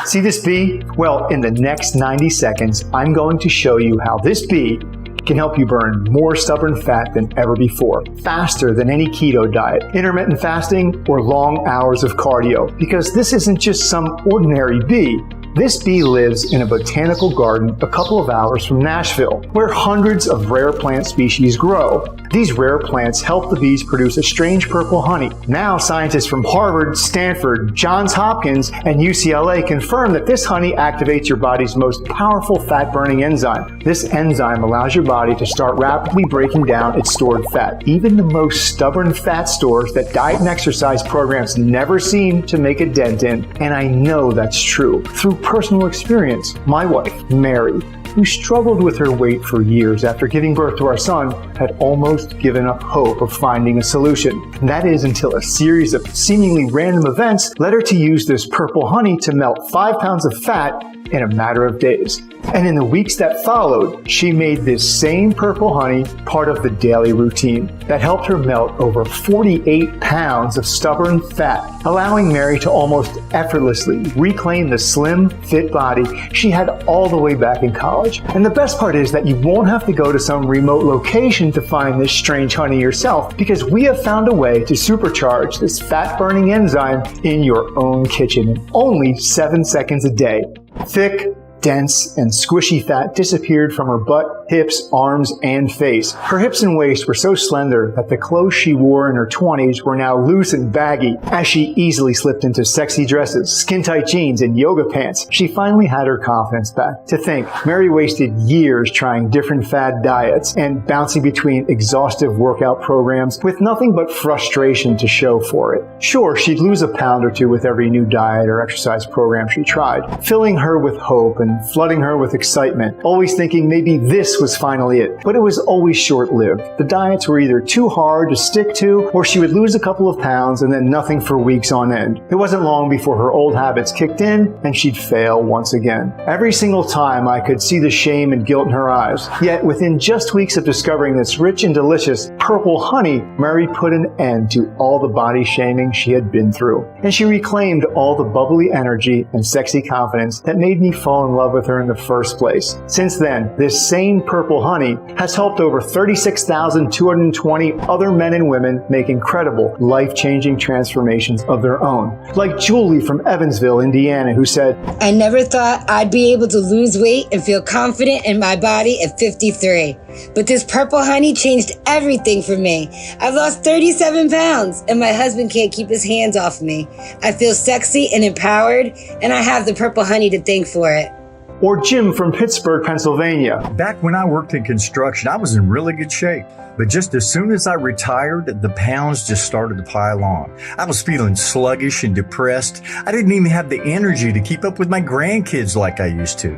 See this bee? Well, in the next 90 seconds, I'm going to show you how this bee can help you burn more stubborn fat than ever before, faster than any keto diet, intermittent fasting, or long hours of cardio. Because this isn't just some ordinary bee. This bee lives in a botanical garden a couple of hours from Nashville, where hundreds of rare plant species grow. These rare plants help the bees produce a strange purple honey. Now, scientists from Harvard, Stanford, Johns Hopkins, and UCLA confirm that this honey activates your body's most powerful fat-burning enzyme. This enzyme allows your body to start rapidly breaking down its stored fat. Even the most stubborn fat stores that diet and exercise programs never seem to make a dent in. And I know that's true. Through personal experience, my wife, Mary, who struggled with her weight for years after giving birth to our son, had almost given up hope of finding a solution. And that is until a series of seemingly random events led her to use this purple honey to melt 5 pounds of fat in a matter of days. And in the weeks that followed, she made this same purple honey part of the daily routine that helped her melt over 48 pounds of stubborn fat, allowing Mary to almost effortlessly reclaim the slim, fit body she had all the way back in college. And the best part is that you won't have to go to some remote location to find this strange honey yourself, because we have found a way to supercharge this fat-burning enzyme in your own kitchen in only 7 seconds a day. Thick, dense, and squishy fat disappeared from her butt, hips, arms, and face. Her hips and waist were so slender that the clothes she wore in her 20s were now loose and baggy. As she easily slipped into sexy dresses, skin-tight jeans, and yoga pants, she finally had her confidence back. To think, Mary wasted years trying different fad diets and bouncing between exhaustive workout programs with nothing but frustration to show for it. Sure, she'd lose a pound or two with every new diet or exercise program she tried, filling her with hope and flooding her with excitement, always thinking maybe this was finally it. But it was always short-lived. The diets were either too hard to stick to, or she would lose a couple of pounds and then nothing for weeks on end. It wasn't long before her old habits kicked in and she'd fail once again. Every single time I could see the shame and guilt in her eyes. Yet within just weeks of discovering this rich and delicious purple honey, Mary put an end to all the body shaming she had been through. And she reclaimed all the bubbly energy and sexy confidence that made me fall in love with her in the first place. Since then, this same purple honey has helped over 36,220 other men and women make incredible, life-changing transformations of their own. Like Julie from Evansville, Indiana, who said, "I never thought I'd be able to lose weight and feel confident in my body at 53. But this purple honey changed everything for me. I've lost 37 pounds and my husband can't keep his hands off me. I feel sexy and empowered, and I have the purple honey to thank for it." Or Jim from Pittsburgh, Pennsylvania. Back when I worked in construction, I was in really good shape. But just as soon as I retired, the pounds just started to pile on. I was feeling sluggish and depressed. I didn't even have the energy to keep up with my grandkids like I used to.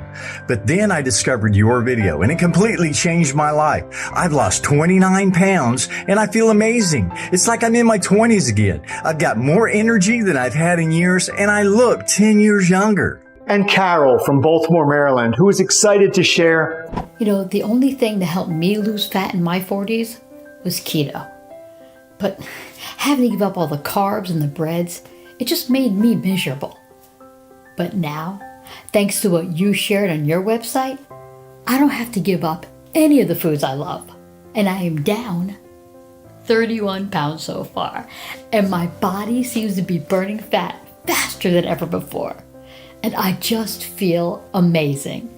But then I discovered your video, and it completely changed my life. I've lost 29 pounds, and I feel amazing. It's like I'm in my 20s again. I've got more energy than I've had in years, and I look 10 years younger. And Carol from Baltimore, Maryland, who is excited to share, The only thing that helped me lose fat in my 40s was keto. But having to give up all the carbs and the breads, it just made me miserable. But now, thanks to what you shared on your website, I don't have to give up any of the foods I love. And I am down 31 pounds so far. And my body seems to be burning fat faster than ever before. And I just feel amazing.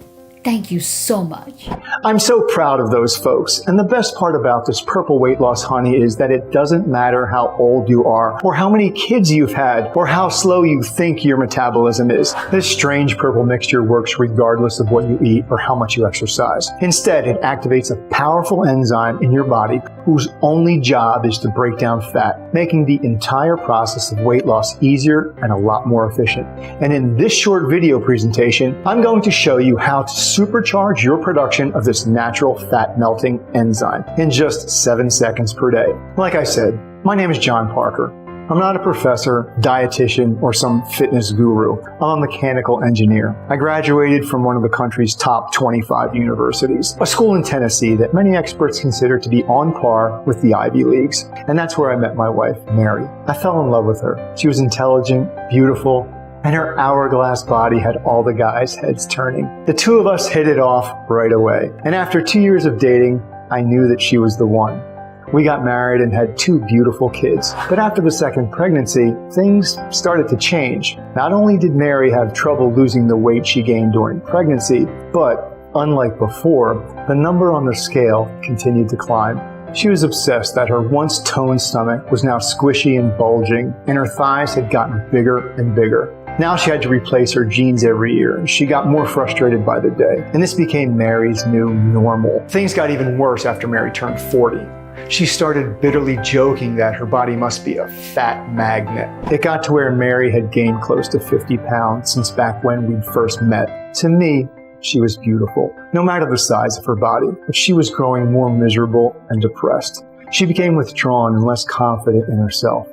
Thank you so much. I'm so proud of those folks. And the best part about this purple weight loss honey is that it doesn't matter how old you are, or how many kids you've had, or how slow you think your metabolism is. This strange purple mixture works regardless of what you eat or how much you exercise. Instead, it activates a powerful enzyme in your body whose only job is to break down fat, making the entire process of weight loss easier and a lot more efficient. And in this short video presentation, I'm going to show you how to supercharge your production of this natural fat melting enzyme in just 7 seconds per day. Like I said, my name is John Parker. I'm not a professor, dietitian, or some fitness guru. I'm a mechanical engineer. I graduated from one of the country's top 25 universities, a school in Tennessee that many experts consider to be on par with the Ivy Leagues. And that's where I met my wife, Mary. I fell in love with her. She was intelligent, beautiful, and her hourglass body had all the guys' heads turning. The two of us hit it off right away, and after 2 years of dating, I knew that she was the one. We got married and had 2 beautiful kids. But after the second pregnancy, things started to change. Not only did Mary have trouble losing the weight she gained during pregnancy, but unlike before, the number on the scale continued to climb. She was obsessed that her once toned stomach was now squishy and bulging, and her thighs had gotten bigger and bigger. Now she had to replace her jeans every year, and she got more frustrated by the day. And this became Mary's new normal. Things got even worse after Mary turned 40. She started bitterly joking that her body must be a fat magnet. It got to where Mary had gained close to 50 pounds since back when we'd first met. To me, she was beautiful, no matter the size of her body, but she was growing more miserable and depressed. She became withdrawn and less confident in herself.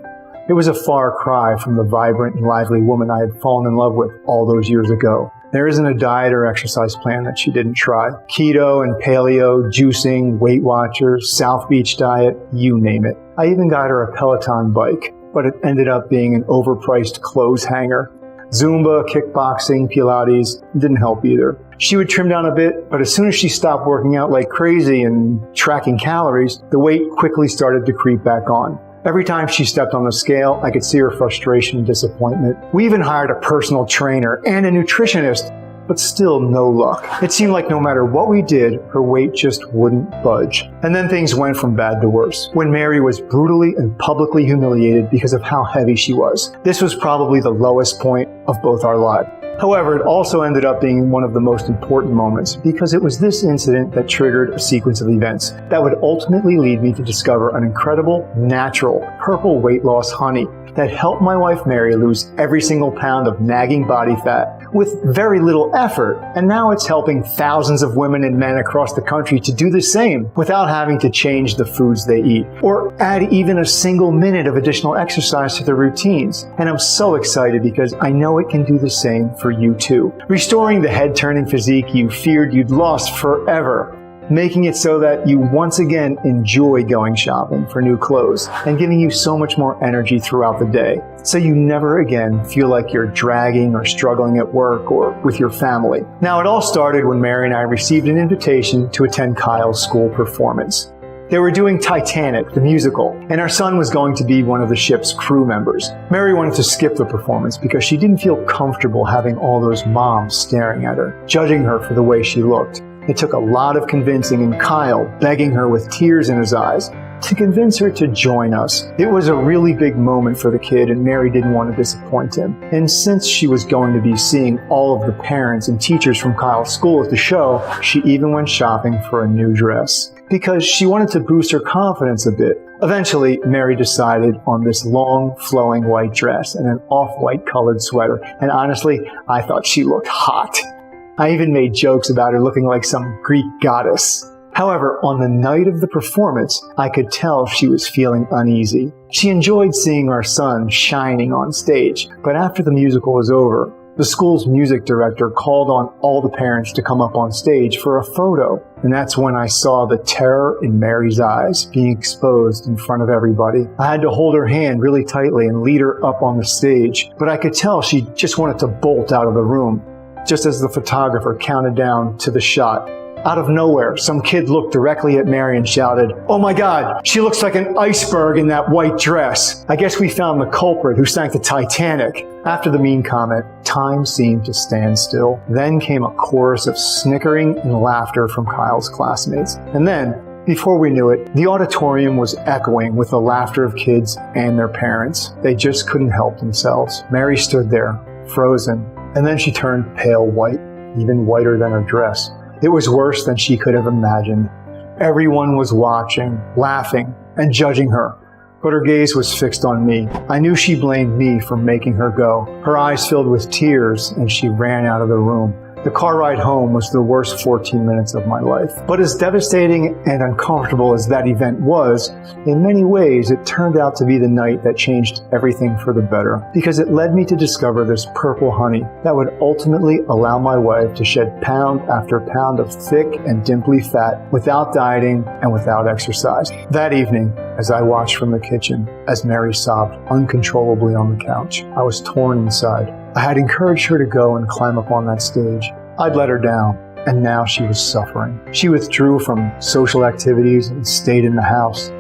It was a far cry from the vibrant and lively woman I had fallen in love with all those years ago. There isn't a diet or exercise plan that she didn't try. Keto and paleo, juicing, Weight Watchers, South Beach diet, you name it. I even got her a Peloton bike, but it ended up being an overpriced clothes hanger. Zumba, kickboxing, Pilates didn't help either. She would trim down a bit, but as soon as she stopped working out like crazy and tracking calories, the weight quickly started to creep back on. Every time she stepped on the scale, I could see her frustration and disappointment. We even hired a personal trainer and a nutritionist, but still no luck. It seemed like no matter what we did, her weight just wouldn't budge. And then things went from bad to worse, when Mary was brutally and publicly humiliated because of how heavy she was. This was probably the lowest point of both our lives. However, it also ended up being one of the most important moments because it was this incident that triggered a sequence of events that would ultimately lead me to discover an incredible, natural, purple weight loss honey that helped my wife Mary lose every single pound of nagging body fat with very little effort. And now it's helping thousands of women and men across the country to do the same without having to change the foods they eat or add even a single minute of additional exercise to their routines. And I'm so excited because I know it can do the same for you too. Restoring the head-turning physique you feared you'd lost forever. Making it so that you once again enjoy going shopping for new clothes and giving you so much more energy throughout the day, so you never again feel like you're dragging or struggling at work or with your family. Now, it all started when Mary and I received an invitation to attend Kyle's school performance. They were doing Titanic, the musical, and our son was going to be one of the ship's crew members. Mary wanted to skip the performance because she didn't feel comfortable having all those moms staring at her, judging her for the way she looked. It took a lot of convincing and Kyle begging her with tears in his eyes to convince her to join us. It was a really big moment for the kid and Mary didn't want to disappoint him. And since she was going to be seeing all of the parents and teachers from Kyle's school at the show, she even went shopping for a new dress because she wanted to boost her confidence a bit. Eventually, Mary decided on this long, flowing white dress and an off-white colored sweater. And honestly, I thought she looked hot. I even made jokes about her looking like some Greek goddess. However, on the night of the performance, I could tell she was feeling uneasy. She enjoyed seeing our son shining on stage, but after the musical was over, the school's music director called on all the parents to come up on stage for a photo. And that's when I saw the terror in Mary's eyes being exposed in front of everybody. I had to hold her hand really tightly and lead her up on the stage, but I could tell she just wanted to bolt out of the room. Just as the photographer counted down to the shot, out of nowhere, some kid looked directly at Mary and shouted, "Oh my God, she looks like an iceberg in that white dress." I guess we found the culprit who sank the Titanic. After the mean comment, time seemed to stand still. Then came a chorus of snickering and laughter from Kyle's classmates. And then, before we knew it, the auditorium was echoing with the laughter of kids and their parents. They just couldn't help themselves. Mary stood there, frozen. And then she turned pale white, even whiter than her dress. It was worse than she could have imagined. Everyone was watching, laughing, and judging her. But her gaze was fixed on me. I knew she blamed me for making her go. Her eyes filled with tears, and she ran out of the room. The car ride home was the worst 14 minutes of my life. But as devastating and uncomfortable as that event was, in many ways it turned out to be the night that changed everything for the better, because it led me to discover this purple honey that would ultimately allow my wife to shed pound after pound of thick and dimply fat without dieting and without exercise. That evening, as I watched from the kitchen, as Mary sobbed uncontrollably on the couch, I was torn inside. I had encouraged her to go and climb up on that stage. I'd let her down, and now she was suffering. She withdrew from social activities and stayed in the house.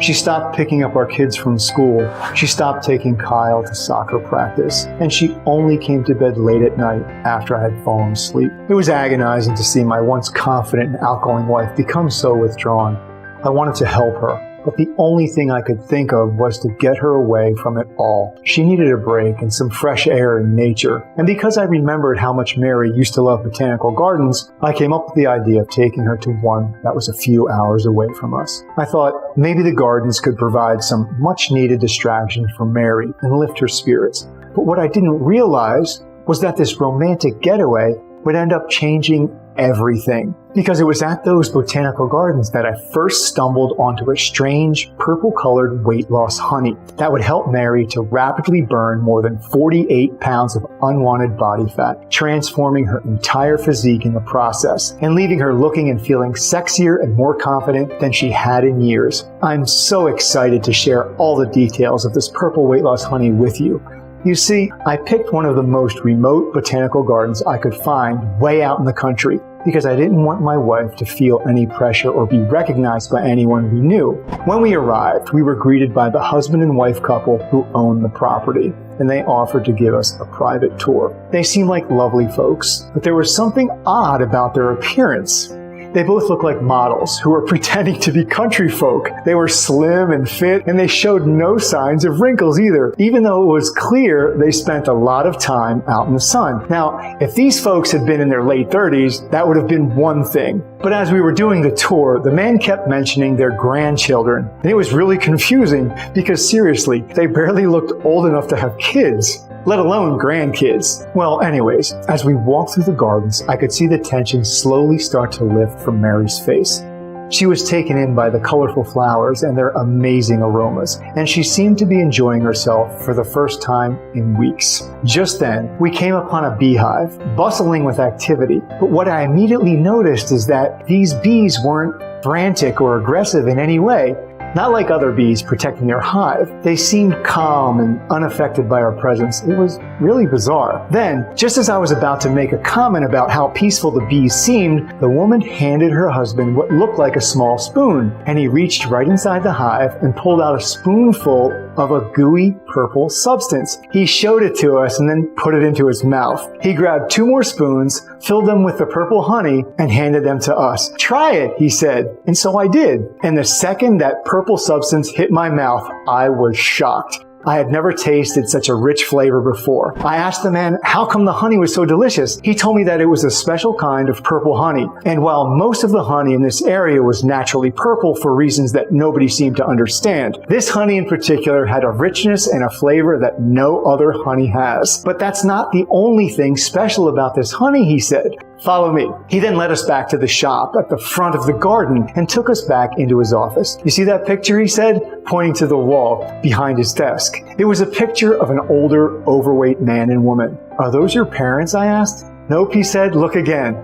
She stopped picking up our kids from school. She stopped taking Kyle to soccer practice. And she only came to bed late at night after I had fallen asleep. It was agonizing to see my once confident and outgoing wife become so withdrawn. I wanted to help her, but the only thing I could think of was to get her away from it all. She needed a break and some fresh air in nature. And because I remembered how much Mary used to love botanical gardens, I came up with the idea of taking her to one that was a few hours away from us. I thought maybe the gardens could provide some much-needed distraction for Mary and lift her spirits. But what I didn't realize was that this romantic getaway would end up changing everything. Because it was at those botanical gardens that I first stumbled onto a strange purple-colored weight loss honey that would help Mary to rapidly burn more than 48 pounds of unwanted body fat, transforming her entire physique in the process and leaving her looking and feeling sexier and more confident than she had in years. I'm so excited to share all the details of this purple weight loss honey with you. You see, I picked one of the most remote botanical gardens I could find way out in the country because I didn't want my wife to feel any pressure or be recognized by anyone we knew. When we arrived, we were greeted by the husband and wife couple who owned the property, and they offered to give us a private tour. They seemed like lovely folks, but there was something odd about their appearance. They both looked like models who were pretending to be country folk. They were slim and fit, and they showed no signs of wrinkles either, even though it was clear they spent a lot of time out in the sun. Now, if these folks had been in their late 30s, that would have been one thing. But as we were doing the tour, the man kept mentioning their grandchildren, and it was really confusing because seriously, they barely looked old enough to have kids, let alone grandkids. Well, anyways, as we walked through the gardens, I could see the tension slowly start to lift from Mary's face. She was taken in by the colorful flowers and their amazing aromas, and she seemed to be enjoying herself for the first time in weeks. Just then, we came upon a beehive, bustling with activity, but what I immediately noticed is that these bees weren't frantic or aggressive in any way. Not like other bees protecting their hive. They seemed calm and unaffected by our presence. It was really bizarre. Then, just as I was about to make a comment about how peaceful the bees seemed, the woman handed her husband what looked like a small spoon, and he reached right inside the hive and pulled out a spoonful of a gooey purple substance. He showed it to us and then put it into his mouth. He grabbed 2 more spoons, filled them with the purple honey, and handed them to us. "Try it," he said. And so I did. And the second that purple substance hit my mouth, I was shocked. I had never tasted such a rich flavor before. I asked the man how come the honey was so delicious. He told me that it was a special kind of purple honey. And while most of the honey in this area was naturally purple for reasons that nobody seemed to understand, this honey in particular had a richness and a flavor that no other honey has. But that's not the only thing special about this honey, he said. "Follow me." He then led us back to the shop at the front of the garden and took us back into his office. "You see that picture?" he said, pointing to the wall behind his desk. It was a picture of an older, overweight man and woman. "Are those your parents?" I asked. "Nope," he said. "Look again."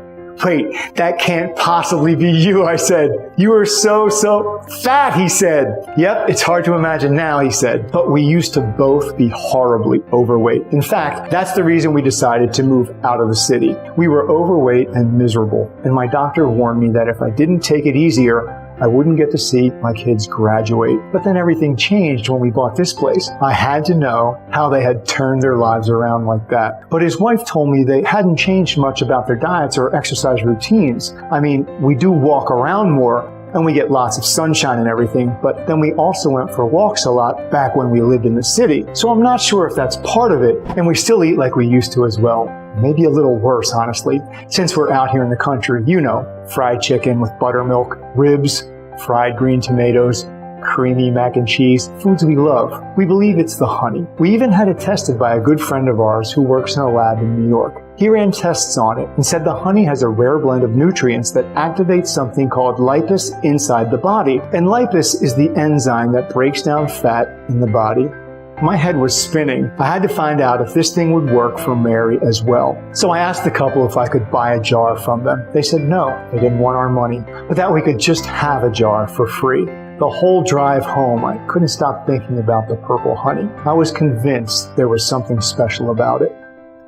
"Wait, that can't possibly be you," I said. "You are so fat," he said. "Yep, it's hard to imagine now," he said. "But we used to both be horribly overweight. In fact, that's the reason we decided to move out of the city. We were overweight and miserable, and my doctor warned me that if I didn't take it easier, I wouldn't get to see my kids graduate. But then everything changed when we bought this place. I had to know how they had turned their lives around like that. But his wife told me they hadn't changed much about their diets or exercise routines. I mean, we do walk around more, and we get lots of sunshine and everything, but then we also went for walks a lot back when we lived in the city. So I'm not sure if that's part of it, and we still eat like we used to as well. Maybe a little worse, honestly, since we're out here in the country. You know, fried chicken with buttermilk, ribs, fried green tomatoes, creamy mac and cheese, foods we love. We believe it's the honey. We even had it tested by a good friend of ours who works in a lab in New York. He ran tests on it and said the honey has a rare blend of nutrients that activates something called lipase inside the body. And lipase is the enzyme that breaks down fat in the body. My head was spinning. I had to find out if this thing would work for Mary as well. So I asked the couple if I could buy a jar from them. They said no, they didn't want our money, but that we could just have a jar for free. The whole drive home, I couldn't stop thinking about the purple honey. I was convinced there was something special about it.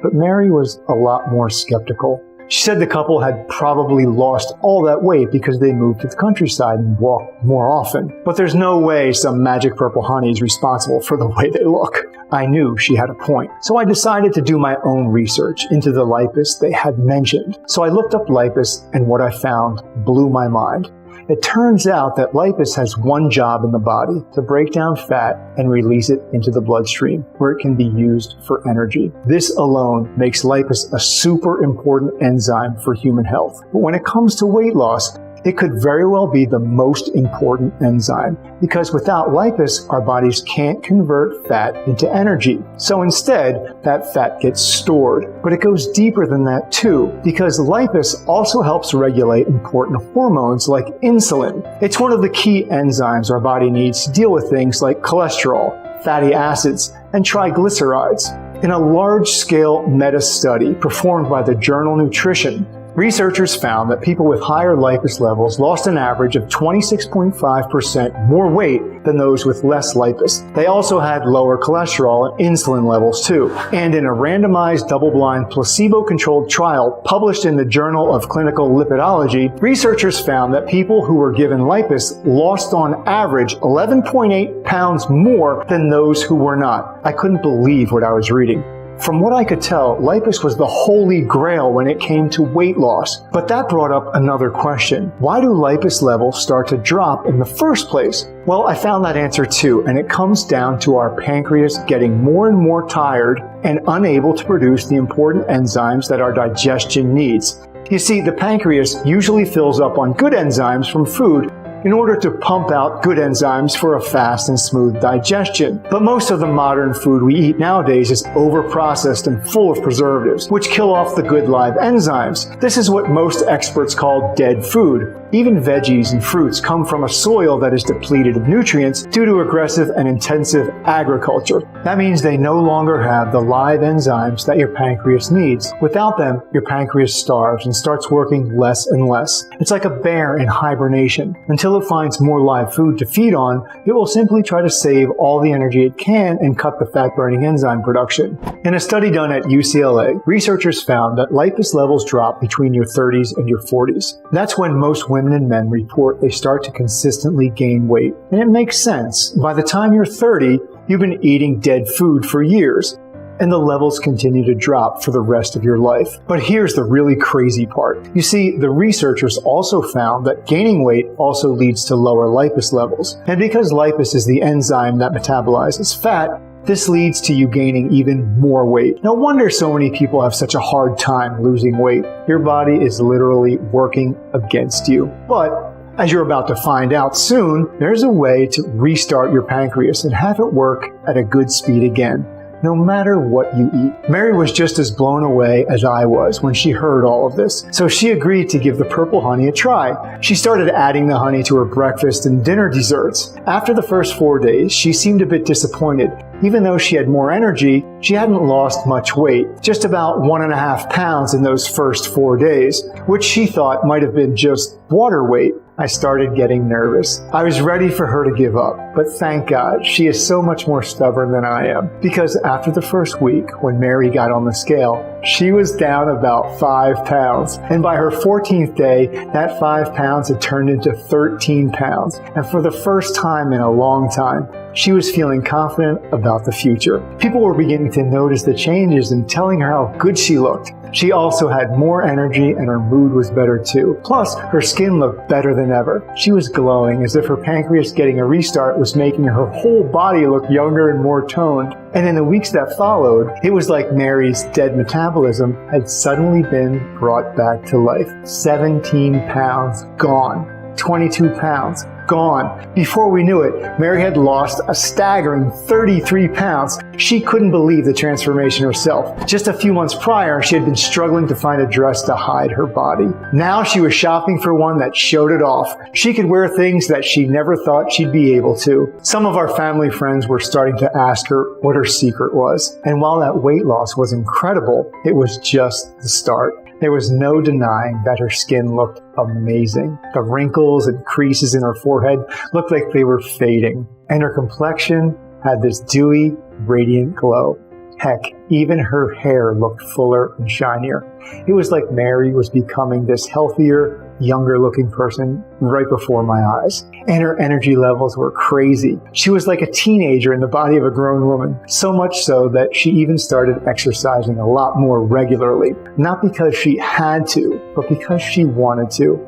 But Mary was a lot more skeptical. She said the couple had probably lost all that weight because they moved to the countryside and walked more often. But there's no way some magic purple honey is responsible for the way they look. I knew she had a point. So I decided to do my own research into the lipase they had mentioned. So I looked up lipase, and what I found blew my mind. It turns out that lipase has one job in the body: to break down fat and release it into the bloodstream, where it can be used for energy. This alone makes lipase a super important enzyme for human health. But when it comes to weight loss, it could very well be the most important enzyme, because without lipase, our bodies can't convert fat into energy. So instead, that fat gets stored. But it goes deeper than that too, because lipase also helps regulate important hormones like insulin. It's one of the key enzymes our body needs to deal with things like cholesterol, fatty acids, and triglycerides. In a large-scale meta-study performed by the journal Nutrition, researchers found that people with higher lipase levels lost an average of 26.5% more weight than those with less lipase. They also had lower cholesterol and insulin levels too. And in a randomized double-blind placebo-controlled trial published in the Journal of Clinical Lipidology, researchers found that people who were given lipase lost on average 11.8 pounds more than those who were not. I couldn't believe what I was reading. From what I could tell, lipase was the holy grail when it came to weight loss. But that brought up another question. Why do lipase levels start to drop in the first place? Well, I found that answer too, and it comes down to our pancreas getting more and more tired and unable to produce the important enzymes that our digestion needs. You see, the pancreas usually fills up on good enzymes from food in order to pump out good enzymes for a fast and smooth digestion. But most of the modern food we eat nowadays is overprocessed and full of preservatives, which kill off the good live enzymes. This is what most experts call dead food. Even veggies and fruits come from a soil that is depleted of nutrients due to aggressive and intensive agriculture. That means they no longer have the live enzymes that your pancreas needs. Without them, your pancreas starves and starts working less and less. It's like a bear in hibernation. Until it finds more live food to feed on, it will simply try to save all the energy it can and cut the fat-burning enzyme production. In a study done at UCLA, researchers found that lipase levels drop between your 30s and your 40s. That's when most women and men report they start to consistently gain weight. And it makes sense. By the time you're 30, you've been eating dead food for years, and the levels continue to drop for the rest of your life. But here's the really crazy part. You see, the researchers also found that gaining weight also leads to lower lipase levels. And because lipase is the enzyme that metabolizes fat, this leads to you gaining even more weight. No wonder so many people have such a hard time losing weight. Your body is literally working against you. But as you're about to find out soon, there's a way to restart your pancreas and have it work at a good speed again, no matter what you eat. Mary was just as blown away as I was when she heard all of this, so she agreed to give the purple honey a try. She started adding the honey to her breakfast and dinner desserts. After the first 4 days, she seemed a bit disappointed. Even though she had more energy, she hadn't lost much weight, just about 1.5 pounds in those first 4 days, which she thought might have been just water weight. I started getting nervous. I was ready for her to give up, but thank God, she is so much more stubborn than I am. Because after the first week, when Mary got on the scale, she was down about 5 pounds. And by her 14th day, that 5 pounds had turned into 13 pounds. And for the first time in a long time, she was feeling confident about the future. People were beginning to notice the changes and telling her how good she looked. She also had more energy and her mood was better too. Plus, her skin looked better than ever. She was glowing as if her pancreas getting a restart was making her whole body look younger and more toned. And in the weeks that followed, it was like Mary's dead metabolism had suddenly been brought back to life. 17 pounds gone. 22 pounds gone. Before we knew it, Mary had lost a staggering 33 pounds. She couldn't believe the transformation herself. Just a few months prior, she had been struggling to find a dress to hide her body. Now she was shopping for one that showed it off. She could wear things that she never thought she'd be able to. Some of our family friends were starting to ask her what her secret was. And while that weight loss was incredible, it was just the start. There was no denying that her skin looked amazing. The wrinkles and creases in her forehead looked like they were fading, and her complexion had this dewy, radiant glow. Heck, even her hair looked fuller and shinier. It was like Mary was becoming this healthier, younger-looking person right before my eyes. And her energy levels were crazy. She was like a teenager in the body of a grown woman, so much so that she even started exercising a lot more regularly. Not because she had to, but because she wanted to.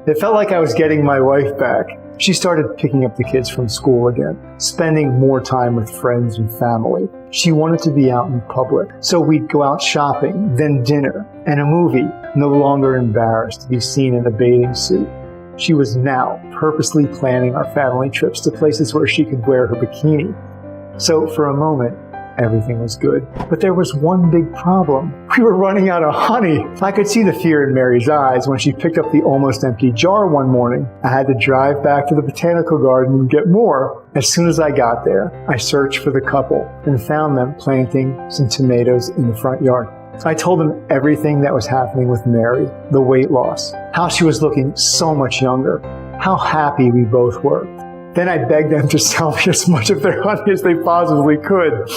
It felt like I was getting my wife back. She started picking up the kids from school again, spending more time with friends and family. She wanted to be out in public, so we'd go out shopping, then dinner, and a movie, no longer embarrassed to be seen in a bathing suit. She was now purposely planning our family trips to places where she could wear her bikini. So for a moment, everything was good. But there was one big problem. We were running out of honey. I could see the fear in Mary's eyes when she picked up the almost empty jar one morning. I had to drive back to the botanical garden and get more. As soon as I got there, I searched for the couple and found them planting some tomatoes in the front yard. I told them everything that was happening with Mary, the weight loss, how she was looking so much younger, how happy we both were. Then I begged them to sell me as much of their honey as they possibly could.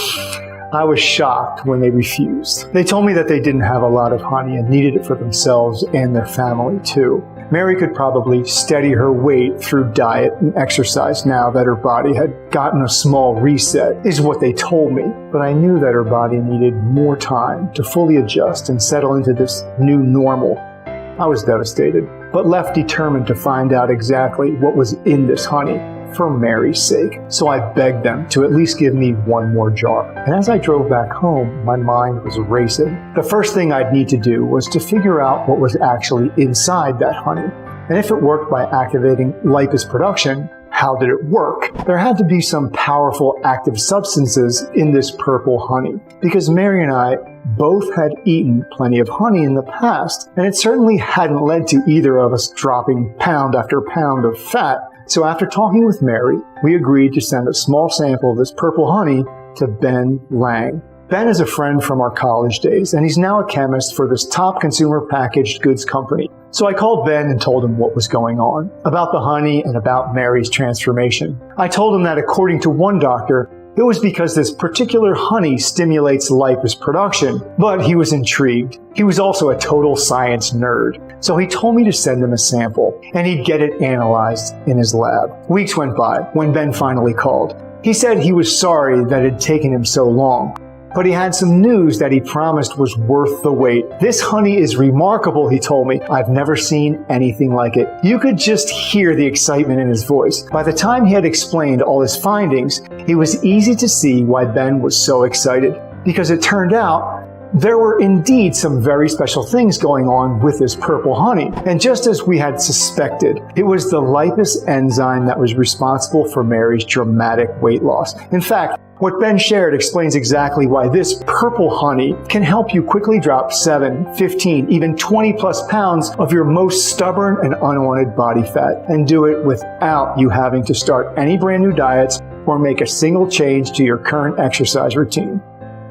I was shocked when they refused. They told me that they didn't have a lot of honey and needed it for themselves and their family too. Mary could probably steady her weight through diet and exercise now that her body had gotten a small reset, is what they told me. But I knew that her body needed more time to fully adjust and settle into this new normal. I was devastated, but left determined to find out exactly what was in this honey, for Mary's sake. So I begged them to at least give me one more jar. And as I drove back home, my mind was racing. The first thing I'd need to do was to figure out what was actually inside that honey. And if it worked by activating lipase production, how did it work? There had to be some powerful active substances in this purple honey, because Mary and I both had eaten plenty of honey in the past, and it certainly hadn't led to either of us dropping pound after pound of fat. So after talking with Mary, we agreed to send a small sample of this purple honey to Ben Lang. Ben is a friend from our college days, and he's now a chemist for this top consumer packaged goods company. So I called Ben and told him what was going on, about the honey and about Mary's transformation. I told him that according to one doctor, it was because this particular honey stimulates lipase production, but he was intrigued. He was also a total science nerd, so he told me to send him a sample, and he'd get it analyzed in his lab. Weeks went by when Ben finally called. He said he was sorry that it had taken him so long, but he had some news that he promised was worth the wait. This honey is remarkable, he told me. I've never seen anything like it. You could just hear the excitement in his voice. By the time he had explained all his findings, it was easy to see why Ben was so excited, because it turned out there were indeed some very special things going on with this purple honey. And just as we had suspected, it was the lipase enzyme that was responsible for Mary's dramatic weight loss. In fact, what Ben shared explains exactly why this purple honey can help you quickly drop 7, 15, even 20 plus pounds of your most stubborn and unwanted body fat, and do it without you having to start any brand new diets or make a single change to your current exercise routine.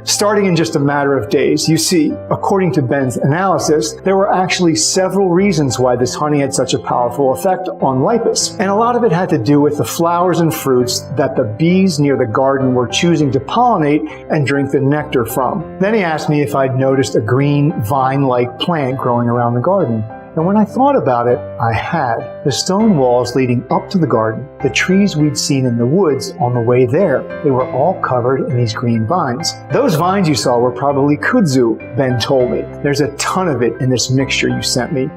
Starting in just a matter of days, you see, according to Ben's analysis, there were actually several reasons why this honey had such a powerful effect on lipase. And a lot of it had to do with the flowers and fruits that the bees near the garden were choosing to pollinate and drink the nectar from. Then he asked me if I'd noticed a green vine-like plant growing around the garden. And when I thought about it, I had. The stone walls leading up to the garden, the trees we'd seen in the woods on the way there, they were all covered in these green vines. Those vines you saw were probably kudzu, Ben told me. There's a ton of it in this mixture you sent me.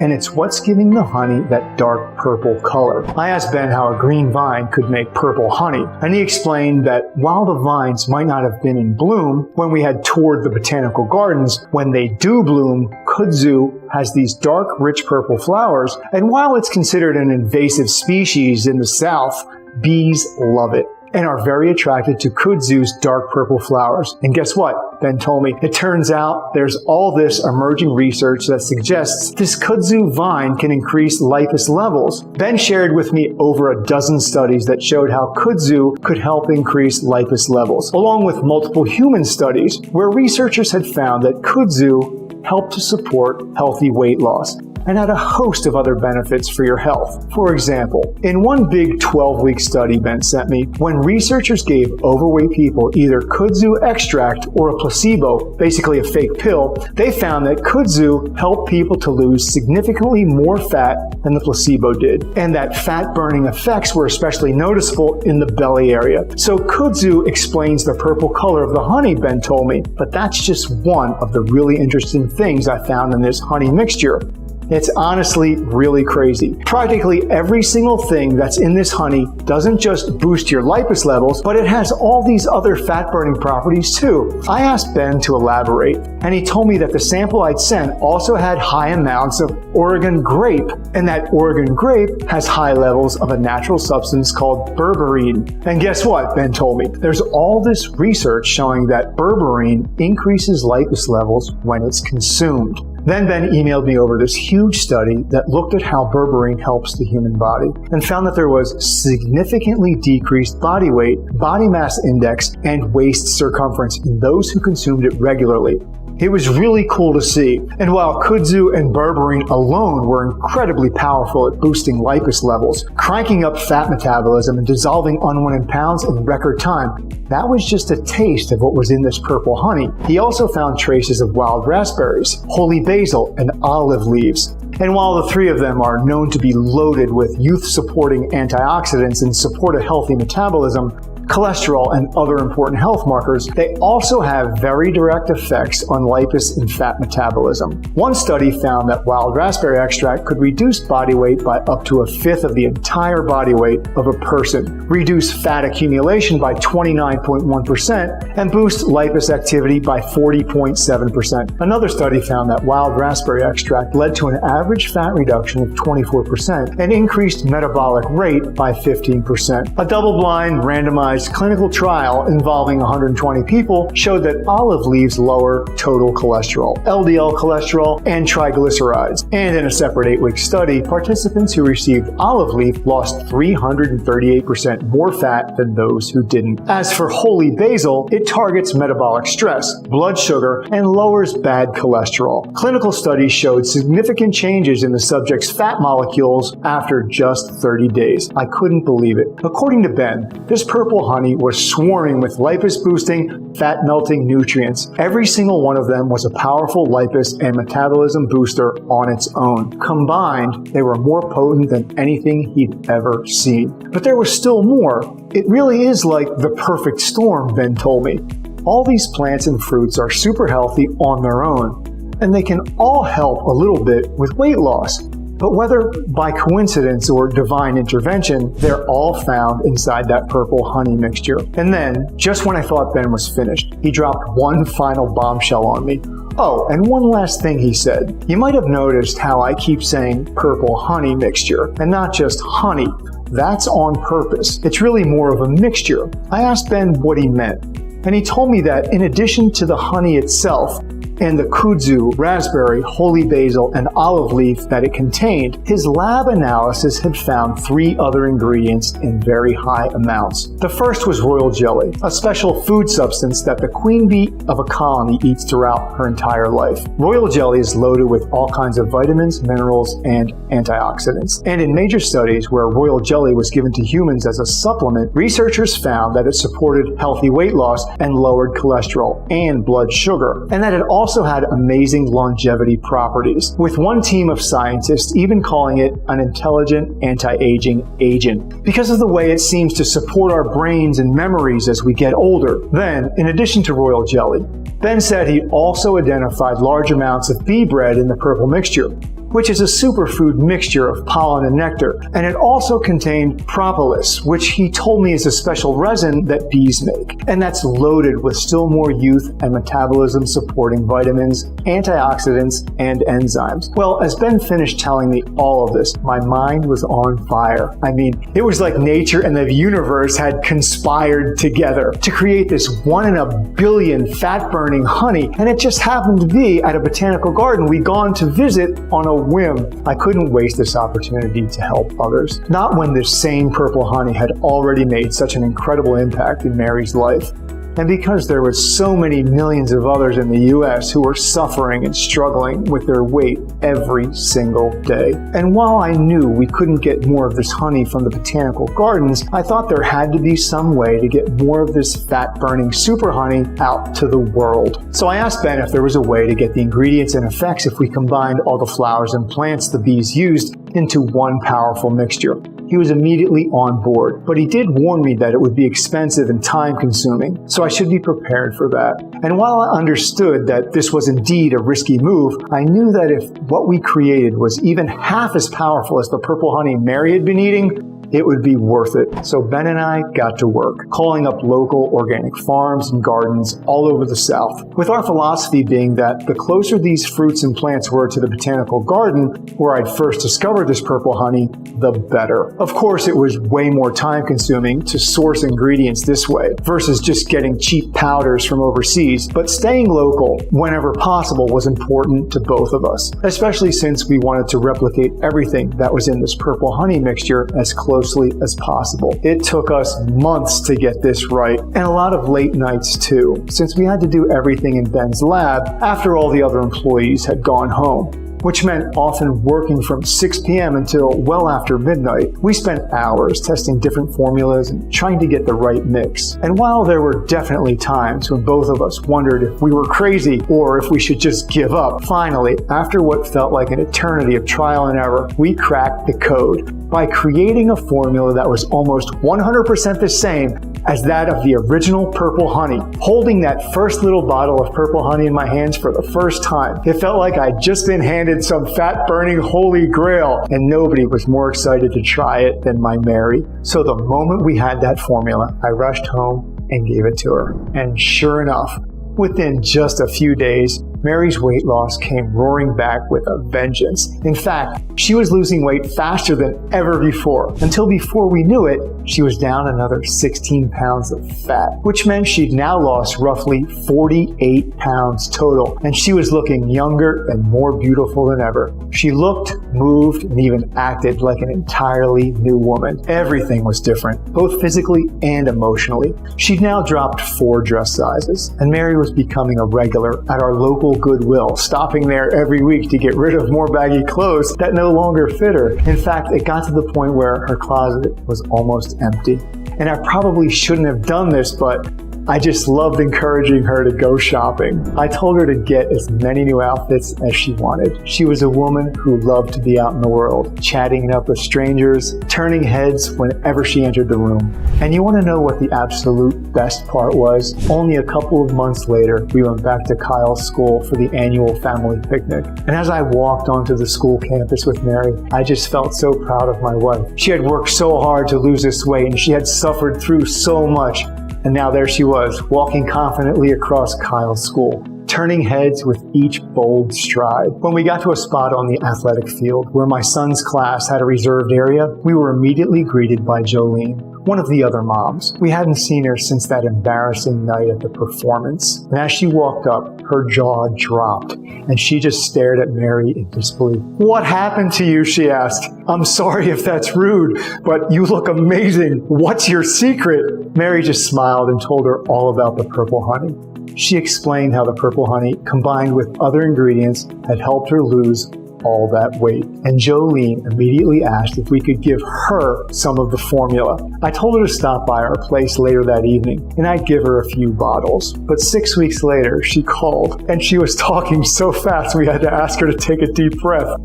And it's what's giving the honey that dark purple color. I asked Ben how a green vine could make purple honey, and he explained that while the vines might not have been in bloom when we had toured the botanical gardens, when they do bloom, kudzu has these dark, rich purple flowers, and while it's considered an invasive species in the South, bees love it and are very attracted to kudzu's dark purple flowers. And guess what? Ben told me. It turns out there's all this emerging research that suggests this kudzu vine can increase lipase levels. Ben shared with me over a dozen studies that showed how kudzu could help increase lipase levels, along with multiple human studies where researchers had found that kudzu helped to support healthy weight loss. and had a host of other benefits for your health. For example, in one big 12-week study Ben sent me, when researchers gave overweight people either kudzu extract or a placebo, basically a fake pill, they found that kudzu helped people to lose significantly more fat than the placebo did, and that fat-burning effects were especially noticeable in the belly area. So kudzu explains the purple color of the honey, Ben told me, but that's just one of the really interesting things I found in this honey mixture. It's honestly really crazy. Practically every single thing that's in this honey doesn't just boost your lipase levels, but it has all these other fat-burning properties too. I asked Ben to elaborate, and he told me that the sample I'd sent also had high amounts of Oregon grape, and that Oregon grape has high levels of a natural substance called berberine. And guess what, Ben told me? There's all this research showing that berberine increases lipase levels when it's consumed. Then Ben emailed me over this huge study that looked at how berberine helps the human body and found that there was significantly decreased body weight, body mass index, and waist circumference in those who consumed it regularly. It was really cool to see, and while kudzu and berberine alone were incredibly powerful at boosting lipase levels, cranking up fat metabolism and dissolving unwanted pounds in record time, that was just a taste of what was in this purple honey. He also found traces of wild raspberries, holy basil, and olive leaves. And while the three of them are known to be loaded with youth-supporting antioxidants and support a healthy metabolism, cholesterol, and other important health markers, they also have very direct effects on lipase and fat metabolism. One study found that wild raspberry extract could reduce body weight by up to a fifth of the entire body weight of a person, reduce fat accumulation by 29.1%, and boost lipase activity by 40.7%. Another study found that wild raspberry extract led to an average fat reduction of 24% and increased metabolic rate by 15%. A double-blind, randomized clinical trial involving 120 people showed that olive leaves lower total cholesterol, LDL cholesterol, and triglycerides. And in a separate 8-week study, participants who received olive leaf lost 338% more fat than those who didn't. As for holy basil, it targets metabolic stress, blood sugar, and lowers bad cholesterol. Clinical studies showed significant changes in the subject's fat molecules after just 30 days. I couldn't believe it. According to Ben, this purple honey was swarming with lipase-boosting, fat-melting nutrients. Every single one of them was a powerful lipase and metabolism booster on its own. Combined, they were more potent than anything he'd ever seen. But there was still more. It really is like the perfect storm, Ben told me. All these plants and fruits are super healthy on their own, and they can all help a little bit with weight loss. But whether by coincidence or divine intervention, they're all found inside that purple honey mixture. And then, just when I thought Ben was finished, he dropped one final bombshell on me. Oh, and one last thing he said. You might have noticed how I keep saying purple honey mixture, and not just honey. That's on purpose. It's really more of a mixture. I asked Ben what he meant, and he told me that in addition to the honey itself, and the kudzu, raspberry, holy basil, and olive leaf that it contained, his lab analysis had found 3 other ingredients in very high amounts. The first was royal jelly, a special food substance that the queen bee of a colony eats throughout her entire life. Royal jelly is loaded with all kinds of vitamins, minerals, and antioxidants. And in major studies where royal jelly was given to humans as a supplement, researchers found that it supported healthy weight loss and lowered cholesterol and blood sugar, and that it also had amazing longevity properties, with one team of scientists even calling it an intelligent anti-aging agent because of the way it seems to support our brains and memories as we get older. Then, in addition to royal jelly, Ben said he also identified large amounts of bee bread in the purple mixture, which is a superfood mixture of pollen and nectar, and it also contained propolis, which he told me is a special resin that bees make, and that's loaded with still more youth and metabolism supporting vitamins, antioxidants, and enzymes. Well, as Ben finished telling me all of this, my mind was on fire. I mean, it was like nature and the universe had conspired together to create this 1 in a billion fat-burning honey, and it just happened to be at a botanical garden we'd gone to visit on a whim. I couldn't waste this opportunity to help others. Not when this same purple honey had already made such an incredible impact in Mary's life. And because there were so many millions of others in the US who were suffering and struggling with their weight every single day. And while I knew we couldn't get more of this honey from the botanical gardens, I thought there had to be some way to get more of this fat-burning super honey out to the world. So I asked Ben if there was a way to get the ingredients and effects if we combined all the flowers and plants the bees used into one powerful mixture. He was immediately on board, but he did warn me that it would be expensive and time-consuming, so I should be prepared for that. And while I understood that this was indeed a risky move, I knew that if what we created was even half as powerful as the purple honey Mary had been eating, it would be worth it. So Ben and I got to work, calling up local organic farms and gardens all over the South, with our philosophy being that the closer these fruits and plants were to the botanical garden, where I'd first discovered this purple honey, the better. Of course, it was way more time-consuming to source ingredients this way versus just getting cheap powders from overseas, but staying local whenever possible was important to both of us, especially since we wanted to replicate everything that was in this purple honey mixture as closely as possible. It took us months to get this right, and a lot of late nights too, since we had to do everything in Ben's lab after all the other employees had gone home, which meant often working from 6 p.m. until well after midnight. We spent hours testing different formulas and trying to get the right mix. And while there were definitely times when both of us wondered if we were crazy or if we should just give up, finally, after what felt like an eternity of trial and error, we cracked the code by creating a formula that was almost 100% the same as that of the original purple honey. Holding that first little bottle of purple honey in my hands for the first time, it felt like I'd just been handed some fat-burning holy grail, and nobody was more excited to try it than my Mary. So the moment we had that formula, I rushed home and gave it to her. And sure enough, within just a few days, Mary's weight loss came roaring back with a vengeance. In fact, she was losing weight faster than ever before, until before we knew it, she was down another 16 pounds of fat, which meant she'd now lost roughly 48 pounds total, and she was looking younger and more beautiful than ever. She looked, moved, and even acted like an entirely new woman. Everything was different, both physically and emotionally. She'd now dropped 4 dress sizes, and Mary was becoming a regular at our local Goodwill, stopping there every week to get rid of more baggy clothes that no longer fit her. In fact, it got to the point where her closet was almost empty. And I probably shouldn't have done this, but I just loved encouraging her to go shopping. I told her to get as many new outfits as she wanted. She was a woman who loved to be out in the world, chatting it up with strangers, turning heads whenever she entered the room. And you want to know what the absolute best part was? Only a couple of months later, we went back to Kyle's school for the annual family picnic. And as I walked onto the school campus with Mary, I just felt so proud of my wife. She had worked so hard to lose this weight, and she had suffered through so much. And now there she was, walking confidently across Kyle's school, turning heads with each bold stride. When we got to a spot on the athletic field where my son's class had a reserved area, we were immediately greeted by Jolene, one of the other moms. We hadn't seen her since that embarrassing night at the performance. And as she walked up, her jaw dropped, and she just stared at Mary in disbelief. "What happened to you?" she asked. "I'm sorry if that's rude, but you look amazing. What's your secret?" Mary just smiled and told her all about the purple honey. She explained how the purple honey, combined with other ingredients, had helped her lose all that weight. And Jolene immediately asked if we could give her some of the formula. I told her to stop by our place later that evening, and I'd give her a few bottles. But 6 weeks later, she called, and she was talking so fast we had to ask her to take a deep breath.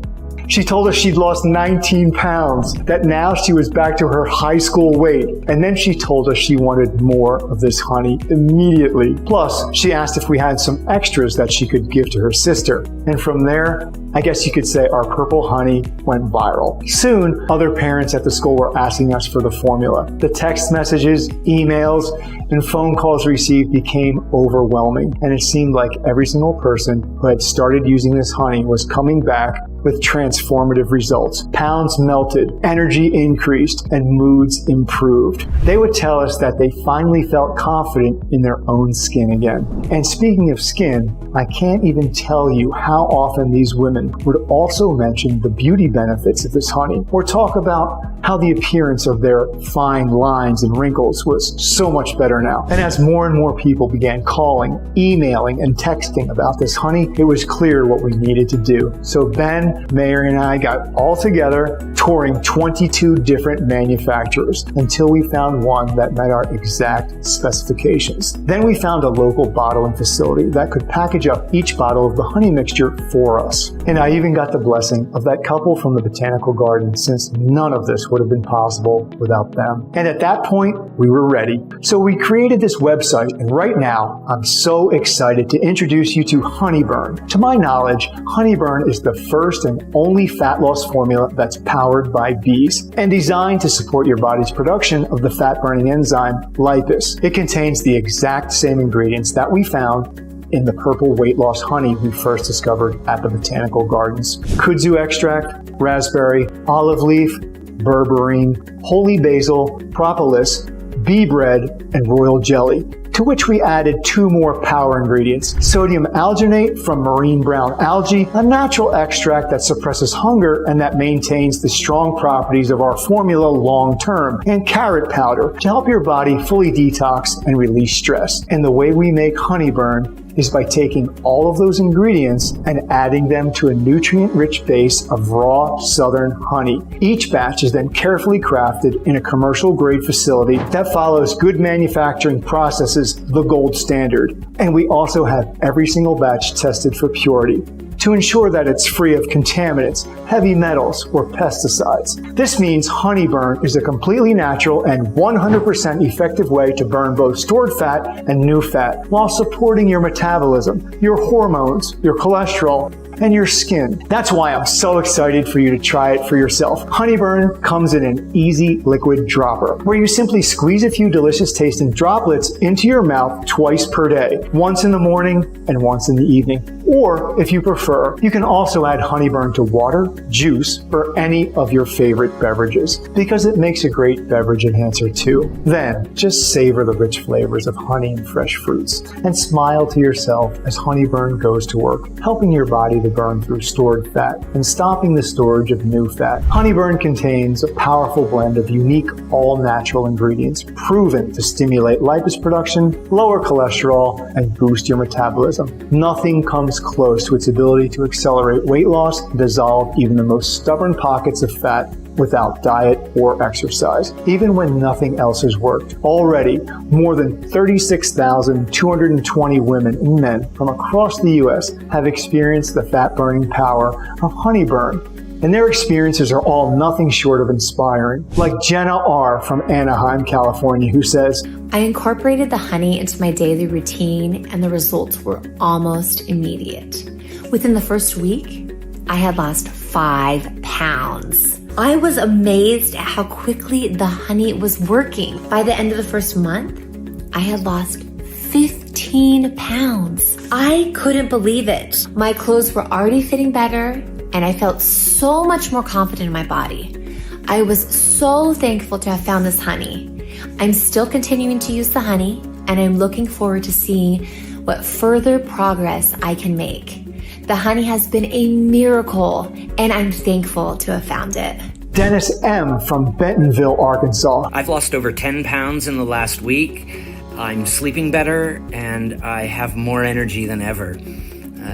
She told us she'd lost 19 pounds, that now she was back to her high school weight. And then she told us she wanted more of this honey immediately. Plus, she asked if we had some extras that she could give to her sister. And from there, I guess you could say our purple honey went viral. Soon, other parents at the school were asking us for the formula. The text messages, emails, and phone calls received became overwhelming. And it seemed like every single person who had started using this honey was coming back with transformative results. Pounds melted, energy increased, and moods improved. They would tell us that they finally felt confident in their own skin again. And speaking of skin, I can't even tell you how often these women women would also mention the beauty benefits of this honey, or talk about how the appearance of their fine lines and wrinkles was so much better now. And as more and more people began calling, emailing, and texting about this honey, it was clear what we needed to do. So Ben, Mary, and I got all together, touring 22 different manufacturers until we found one that met our exact specifications. Then we found a local bottling facility that could package up each bottle of the honey mixture for us. And I even got the blessing of that couple from the botanical garden, since none of this would have been possible without them. And at that point, we were ready. So we created this website, and right now, I'm so excited to introduce you to Honeyburn. To my knowledge, Honeyburn is the first and only fat loss formula that's powered by bees and designed to support your body's production of the fat-burning enzyme lipase. It contains the exact same ingredients that we found in the purple weight loss honey we first discovered at the botanical gardens. Kudzu extract, raspberry, olive leaf, berberine, holy basil, propolis, bee bread, and royal jelly, to which we added 2 more power ingredients: sodium alginate from marine brown algae, a natural extract that suppresses hunger and that maintains the strong properties of our formula long term, and carrot powder to help your body fully detox and release stress. And the way we make Honeyburn is by taking all of those ingredients and adding them to a nutrient-rich base of raw southern honey. Each batch is then carefully crafted in a commercial-grade facility that follows good manufacturing processes, the gold standard. And we also have every single batch tested for purity to ensure that it's free of contaminants, heavy metals, or pesticides. This means Honeyburn is a completely natural and 100% effective way to burn both stored fat and new fat while supporting your metabolism, your hormones, your cholesterol, and your skin. That's why I'm so excited for you to try it for yourself. Honeyburn comes in an easy liquid dropper, where you simply squeeze a few delicious tasting droplets into your mouth twice per day, once in the morning and once in the evening. Or, if you prefer, you can also add Honeyburn to water, juice, or any of your favorite beverages, because it makes a great beverage enhancer too. Then, just savor the rich flavors of honey and fresh fruits, and smile to yourself as Honeyburn goes to work, helping your body to burn through stored fat and stopping the storage of new fat. Honeyburn contains a powerful blend of unique, all-natural ingredients proven to stimulate lipase production, lower cholesterol, and boost your metabolism. Nothing comes close to its ability to accelerate weight loss and dissolve even the most stubborn pockets of fat without diet or exercise, even when nothing else has worked. Already, more than 36,220 women and men from across the U.S. have experienced the fat-burning power of Honeyburn, and their experiences are all nothing short of inspiring. Like Jenna R. from Anaheim, California, who says, I incorporated the honey into my daily routine, and the results were almost immediate. Within the first week, I had lost 5 pounds. I was amazed at how quickly the honey was working. By the end of the first month, I had lost 15 pounds. I couldn't believe it. My clothes were already fitting better, and I felt so much more confident in my body. I was so thankful to have found this honey. I'm still continuing to use the honey, and I'm looking forward to seeing what further progress I can make. The honey has been a miracle, and I'm thankful to have found it. Dennis M. from Bentonville, Arkansas. I've lost over 10 pounds in the last week. I'm sleeping better, and I have more energy than ever.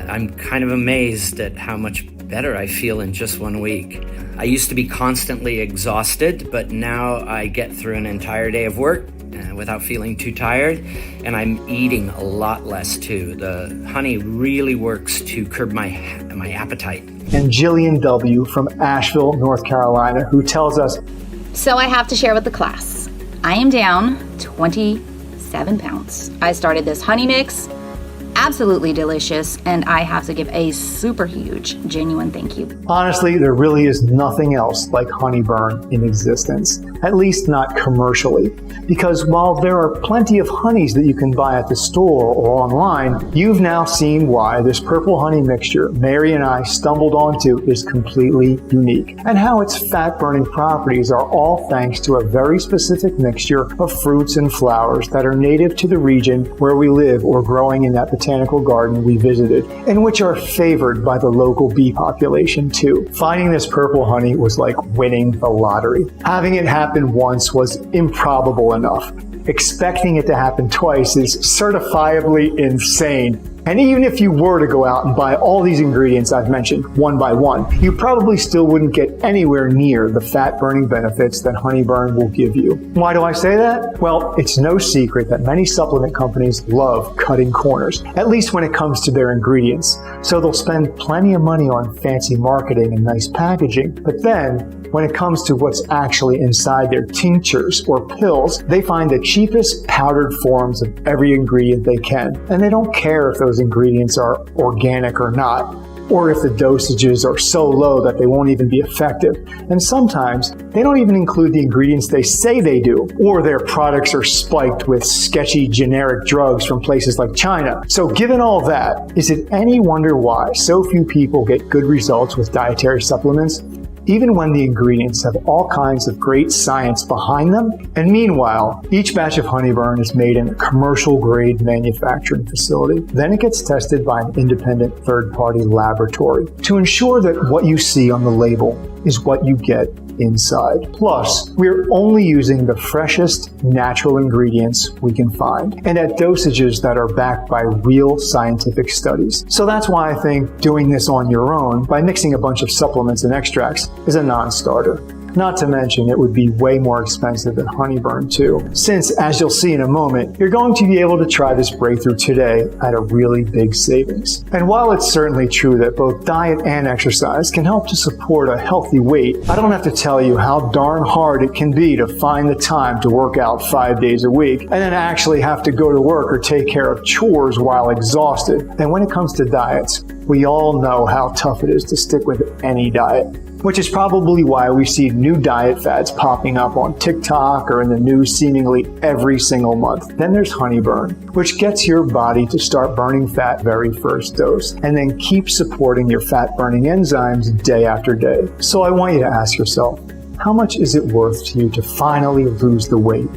I'm kind of amazed at how much better I feel in just 1 week. I used to be constantly exhausted, but now I get through an entire day of work without feeling too tired, and I'm eating a lot less too. The honey really works to curb my appetite. And Jillian W. from Asheville, North Carolina, who tells us, So I have to share with the class. I am down 27 pounds. I started this honey mix, absolutely delicious, and I have to give a super huge, genuine thank you. honestly, there really is nothing else like Honeyburn in existence, at least not commercially. Because while there are plenty of honeys that you can buy at the store or online, you've now seen why this purple honey mixture Mary and I stumbled onto is completely unique, and how its fat-burning properties are all thanks to a very specific mixture of fruits and flowers that are native to the region where we live or growing in that botanical botanical garden we visited, and which are favored by the local bee population too. Finding this purple honey was like winning the lottery. Having it happen once was improbable enough. Expecting it to happen twice is certifiably insane. And even if you were to go out and buy all these ingredients I've mentioned one by one, you probably still wouldn't get anywhere near the fat-burning benefits that Honeyburn will give you. Why do I say that? Well, it's no secret that many supplement companies love cutting corners, at least when it comes to their ingredients. So they'll spend plenty of money on fancy marketing and nice packaging, but then when it comes to what's actually inside their tinctures or pills, they find the cheapest powdered forms of every ingredient they can. And they don't care if those ingredients are organic or not, or if the dosages are so low that they won't even be effective. And sometimes they don't even include the ingredients they say they do, or their products are spiked with sketchy generic drugs from places like China. So given all that, is it any wonder why so few people get good results with dietary supplements? Even when the ingredients have all kinds of great science behind them. And meanwhile, each batch of Honeyburn is made in a commercial-grade manufacturing facility. Then it gets tested by an independent third-party laboratory to ensure that what you see on the label is what you get inside. Plus, we're only using the freshest natural ingredients we can find, and at dosages that are backed by real scientific studies. So that's why I think doing this on your own by mixing a bunch of supplements and extracts is a non-starter. Not to mention, it would be way more expensive than Honeyburn too, since, as you'll see in a moment, you're going to be able to try this breakthrough today at a really big savings. And while it's certainly true that both diet and exercise can help to support a healthy weight, I don't have to tell you how darn hard it can be to find the time to work out 5 days a week and then actually have to go to work or take care of chores while exhausted. And when it comes to diets, we all know how tough it is to stick with any diet, which is probably why we see new diet fads popping up on TikTok or in the news seemingly every single month. Then there's Honeyburn, which gets your body to start burning fat very first dose, and then keep supporting your fat-burning enzymes day after day. So I want you to ask yourself, how much is it worth to you to finally lose the weight?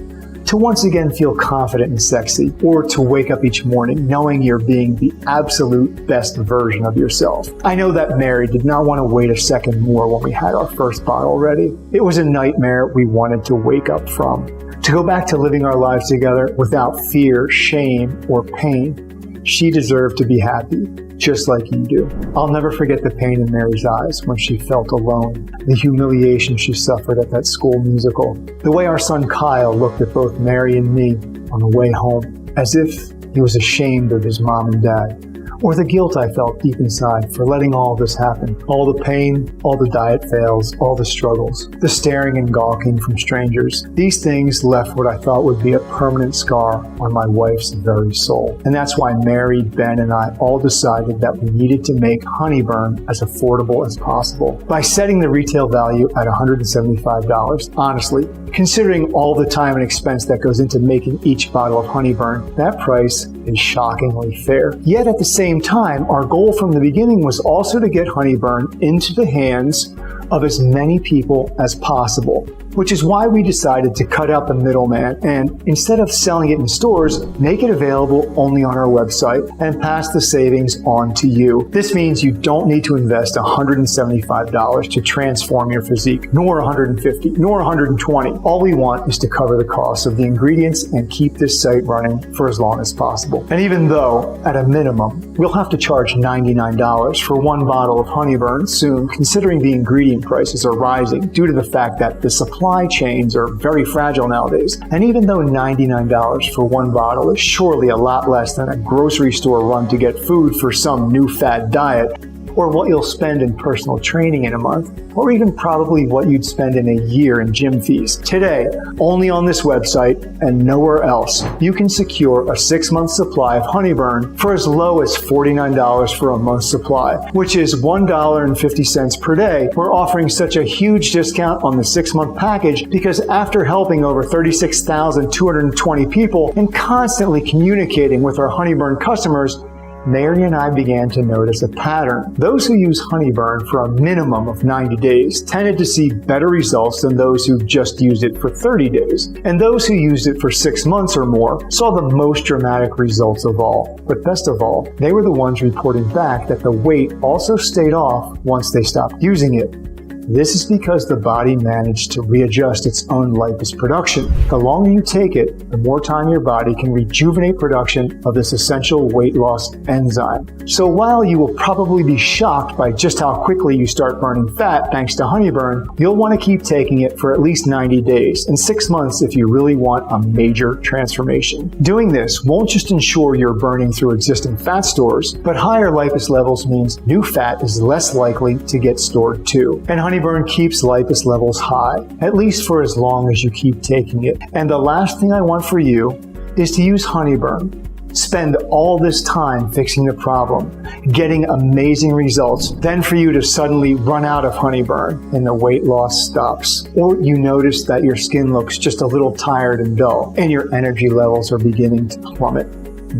To once again feel confident and sexy, or to wake up each morning knowing you're being the absolute best version of yourself. I know that Mary did not want to wait a second more when we had our first bottle ready. It was a nightmare we wanted to wake up from. To go back to living our lives together without fear, shame, or pain. She deserved to be happy, just like you do. I'll never forget the pain in Mary's eyes when she felt alone, the humiliation she suffered at that school musical, the way our son Kyle looked at both Mary and me on the way home, as if he was ashamed of his mom and dad, or the guilt I felt deep inside for letting all this happen. All the pain, all the diet fails, all the struggles, the staring and gawking from strangers. These things left what I thought would be a permanent scar on my wife's very soul. And that's why Mary, Ben, and I all decided that we needed to make Honeyburn as affordable as possible by setting the retail value at $175. Honestly, considering all the time and expense that goes into making each bottle of Honeyburn, that price is shockingly fair. Yet at the same time, our goal from the beginning was also to get Honeyburn into the hands of as many people as possible, which is why we decided to cut out the middleman and, instead of selling it in stores, make it available only on our website and pass the savings on to you. This means you don't need to invest $175 to transform your physique, nor $150, nor $120. All we want is to cover the cost of the ingredients and keep this site running for as long as possible. And even though, at a minimum, we'll have to charge $99 for one bottle of Honeyburn soon, considering the ingredient prices are rising due to the fact that the supply chains are very fragile nowadays. And even though $99 for one bottle is surely a lot less than a grocery store run to get food for some new fad diet, or what you'll spend in personal training in a month, or even probably what you'd spend in a year in gym fees. Today, only on this website and nowhere else, you can secure a 6-month supply of Honeyburn for as low as $49 for a month's supply, which is $1.50 per day. We're offering such a huge discount on the 6-month package because after helping over 36,220 people and constantly communicating with our Honeyburn customers, Mary and I began to notice a pattern. Those who use Honeyburn for a minimum of 90 days tended to see better results than those who just used it for 30 days. And those who used it for 6 months or more saw the most dramatic results of all. But best of all, they were the ones reporting back that the weight also stayed off once they stopped using it. This is because the body managed to readjust its own lipase production. The longer you take it, the more time your body can rejuvenate production of this essential weight loss enzyme. So while you will probably be shocked by just how quickly you start burning fat thanks to Honeyburn, you'll want to keep taking it for at least 90 days and 6 months if you really want a major transformation. Doing this won't just ensure you're burning through existing fat stores, but higher lipase levels means new fat is less likely to get stored too. And Honeyburn keeps lipase levels high, at least for as long as you keep taking it. And the last thing I want for you is to use Honeyburn. Spend all this time fixing the problem, getting amazing results, then for you to suddenly run out of Honeyburn and the weight loss stops. Or you notice that your skin looks just a little tired and dull, and your energy levels are beginning to plummet.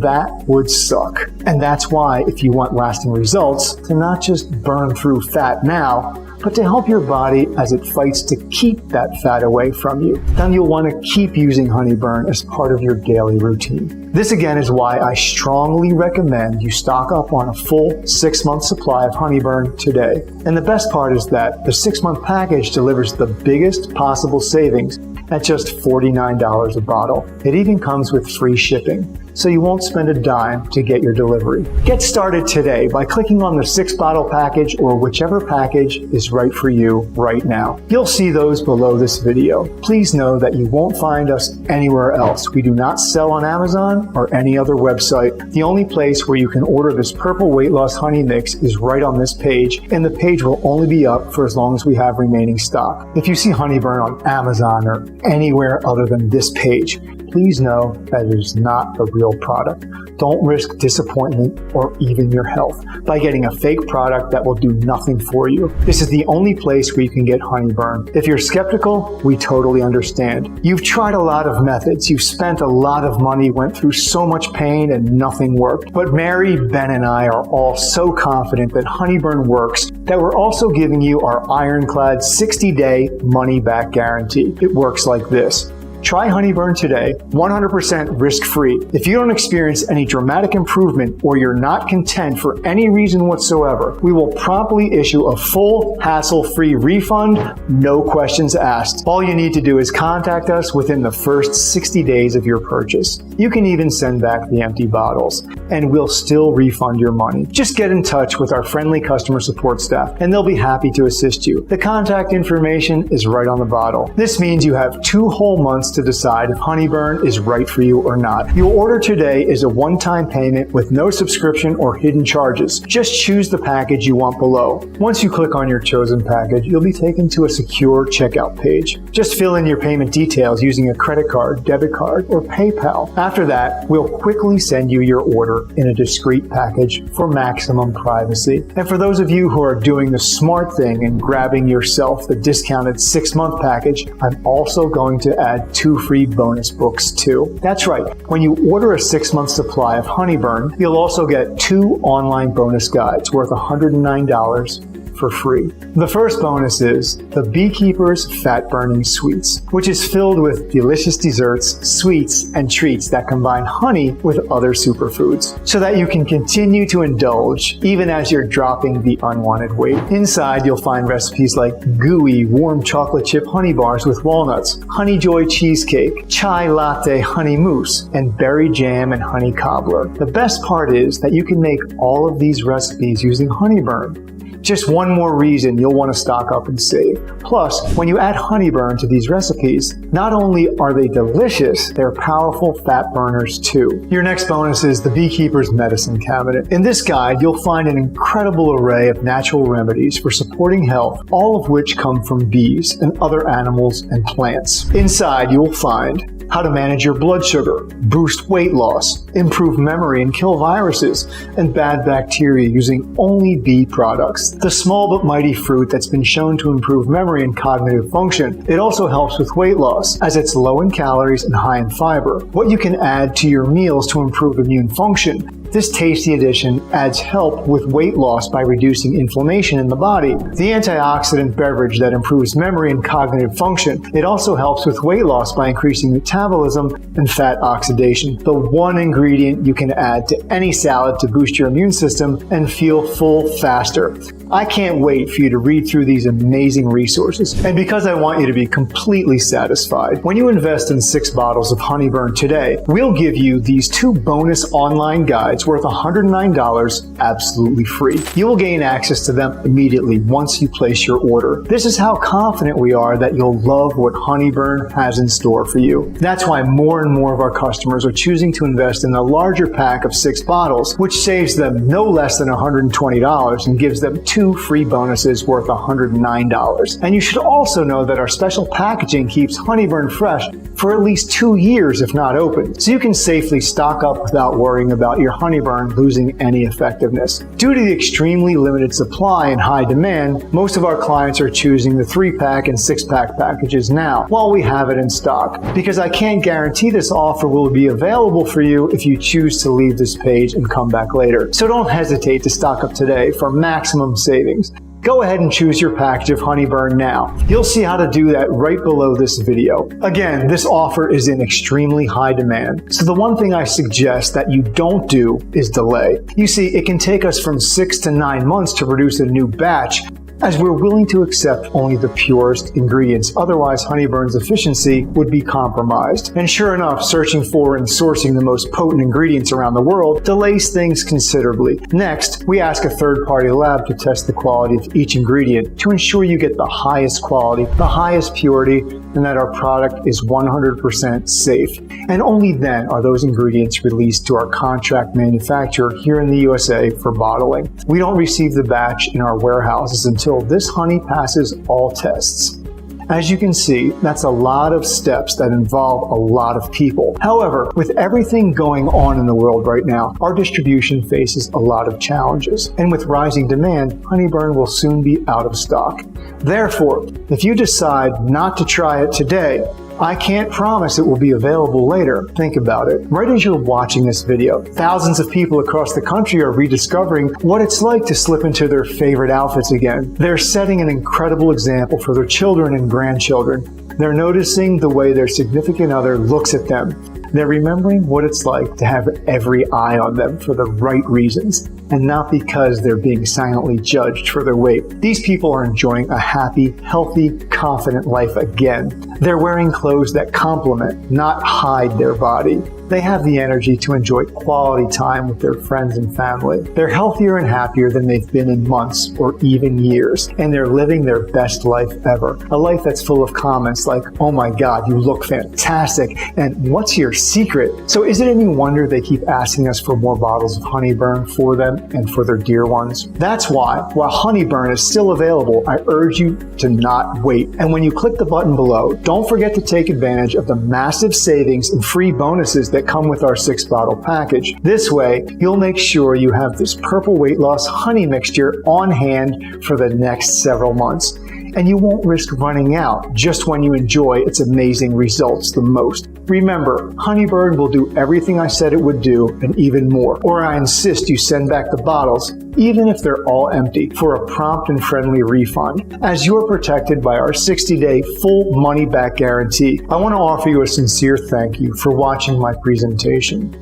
That would suck. And that's why, if you want lasting results, to not just burn through fat now, but to help your body as it fights to keep that fat away from you, then you'll want to keep using Honeyburn as part of your daily routine. This again is why I strongly recommend you stock up on a full 6-month supply of Honeyburn today. And the best part is that the 6-month package delivers the biggest possible savings at just $49 a bottle. It even comes with free shipping, so you won't spend a dime to get your delivery. Get started today by clicking on the 6-bottle package or whichever package is right for you right now. You'll see those below this video. Please know that you won't find us anywhere else. We do not sell on Amazon or any other website. The only place where you can order this purple weight loss honey mix is right on this page, and the page will only be up for as long as we have remaining stock. If you see Honeyburn on Amazon or anywhere other than this page, please know that it is not a real product. Don't risk disappointment or even your health by getting a fake product that will do nothing for you. This is the only place where you can get Honeyburn. If you're skeptical, we totally understand. You've tried a lot of methods. You've spent a lot of money, went through so much pain, and nothing worked. But Mary, Ben, and I are all so confident that Honeyburn works that we're also giving you our ironclad 60-day money-back guarantee. It works like this. Try Honeyburn today, 100% risk-free. If you don't experience any dramatic improvement or you're not content for any reason whatsoever, we will promptly issue a full hassle-free refund, no questions asked. All you need to do is contact us within the first 60 days of your purchase. You can even send back the empty bottles, and we'll still refund your money. Just get in touch with our friendly customer support staff, and they'll be happy to assist you. The contact information is right on the bottle. This means you have 2 whole months to decide if Honeyburn is right for you or not. Your order today is a one-time payment with no subscription or hidden charges. Just choose the package you want below. Once you click on your chosen package, you'll be taken to a secure checkout page. Just fill in your payment details using a credit card, debit card, or PayPal. After that, we'll quickly send you your order in a discreet package for maximum privacy. And for those of you who are doing the smart thing and grabbing yourself the discounted 6-month package, I'm also going to add 2 free bonus books too. That's right. When you order a 6-month supply of Honeyburn, you'll also get 2 online bonus guides worth $109 for free. The first bonus is the Beekeeper's Fat Burning Sweets, which is filled with delicious desserts, sweets, and treats that combine honey with other superfoods, so that you can continue to indulge even as you're dropping the unwanted weight. Inside, you'll find recipes like gooey, warm chocolate chip honey bars with walnuts, honey joy cheesecake, chai latte honey mousse, and berry jam and honey cobbler. The best part is that you can make all of these recipes using Honeyburn. Just one more reason you'll want to stock up and save. Plus, when you add Honeyburn to these recipes, not only are they delicious, they're powerful fat burners too. Your next bonus is the Beekeeper's Medicine Cabinet. In this guide, you'll find an incredible array of natural remedies for supporting health, all of which come from bees and other animals and plants. Inside, you'll find how to manage your blood sugar, boost weight loss, improve memory and kill viruses and bad bacteria using only bee products. The small but mighty fruit that's been shown to improve memory and cognitive function. It also helps with weight loss as it's low in calories and high in fiber. What you can add to your meals to improve immune function This tasty addition adds help with weight loss by reducing inflammation in the body. The antioxidant beverage that improves memory and cognitive function. It also helps with weight loss by increasing metabolism and fat oxidation. The one ingredient you can add to any salad to boost your immune system and feel full faster. I can't wait for you to read through these amazing resources. And because I want you to be completely satisfied, when you invest in 6 bottles of Honeyburn today, we'll give you these 2 bonus online guides worth $109 absolutely free. You will gain access to them immediately once you place your order. This is how confident we are that you'll love what Honeyburn has in store for you. That's why more and more of our customers are choosing to invest in a larger pack of 6 bottles, which saves them no less than $120 and gives them 2 free bonuses worth $109. And you should also know that our special packaging keeps Honeyburn fresh for at least 2 years if not open, so you can safely stock up without worrying about your Honeyburn losing any effectiveness. Due to the extremely limited supply and high demand, most of our clients are choosing the 3-pack and 6-pack packages now while we have it in stock, because I can't guarantee this offer will be available for you if you choose to leave this page and come back later. So don't hesitate to stock up today for maximum savings. Go ahead and choose your package of Honeyburn now. You'll see how to do that right below this video. Again, this offer is in extremely high demand, so the one thing I suggest that you don't do is delay. You see, it can take us from 6 to 9 months to produce a new batch, as we're willing to accept only the purest ingredients. Otherwise, Honeyburn's efficiency would be compromised. And sure enough, searching for and sourcing the most potent ingredients around the world delays things considerably. Next, we ask a third-party lab to test the quality of each ingredient to ensure you get the highest quality, the highest purity, and that our product is 100% safe. And only then are those ingredients released to our contract manufacturer here in the USA for bottling. We don't receive the batch in our warehouses until this honey passes all tests. As you can see, that's a lot of steps that involve a lot of people. However, with everything going on in the world right now, our distribution faces a lot of challenges. And with rising demand, Honeyburn will soon be out of stock. Therefore, if you decide not to try it today, I can't promise it will be available later. Think about it. Right as you're watching this video, thousands of people across the country are rediscovering what it's like to slip into their favorite outfits again. They're setting an incredible example for their children and grandchildren. They're noticing the way their significant other looks at them. They're remembering what it's like to have every eye on them for the right reasons, and not because they're being silently judged for their weight. These people are enjoying a happy, healthy, confident life again. They're wearing clothes that complement, not hide their body. They have the energy to enjoy quality time with their friends and family. They're healthier and happier than they've been in months or even years, and they're living their best life ever. A life that's full of comments like, "Oh my God, you look fantastic," and "What's your secret?" So is it any wonder they keep asking us for more bottles of Honeyburn for them and for their dear ones? That's why, while Honeyburn is still available, I urge you to not wait. And when you click the button below, don't forget to take advantage of the massive savings and free bonuses that come with our 6-bottle package. This way, you'll make sure you have this purple weight loss honey mixture on hand for the next several months. And you won't risk running out just when you enjoy its amazing results the most. Remember, Honeyburn will do everything I said it would do and even more, or I insist you send back the bottles, even if they're all empty, for a prompt and friendly refund. As you're protected by our 60-day full money-back guarantee, I want to offer you a sincere thank you for watching my presentation,